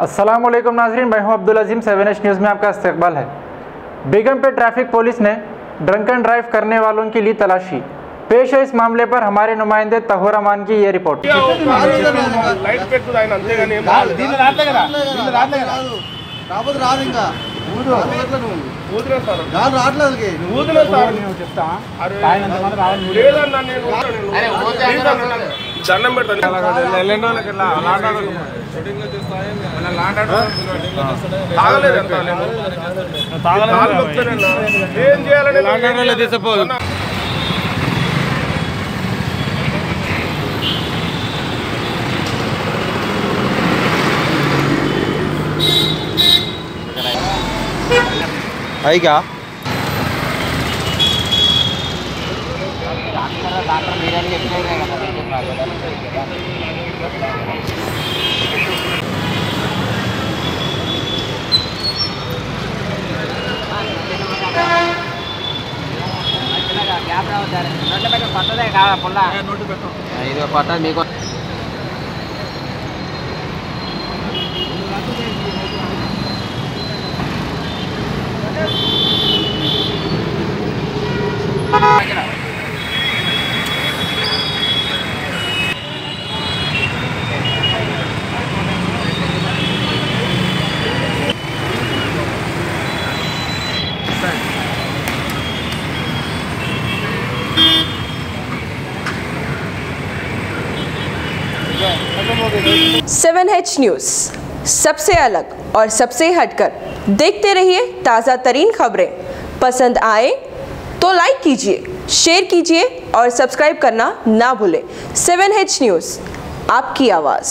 अस्सलाम वालेकुम नाज़रीन, मैं हूं अब्दुल अजीम। 7H न्यूज़ में आपका इस्तकबाल है। बेगम पे ट्रैफिक पुलिस ने ड्रंक एंड ड्राइव करने वालों के लिए तलाशी। पेश है इस मामले पर हमारे नुमाइंदे तहूर अमान की ये रिपोर्ट। దండం పెడతాను ఏం చేయాలని తీసుకో आएगा ఇది పట్ట మీకు 7H न्यूज़, सबसे अलग और सबसे हटकर। देखते रहिए ताज़ा तरीन खबरें। पसंद आए तो लाइक कीजिए, शेयर कीजिए और सब्सक्राइब करना ना भूलें। 7H न्यूज़, आपकी आवाज़।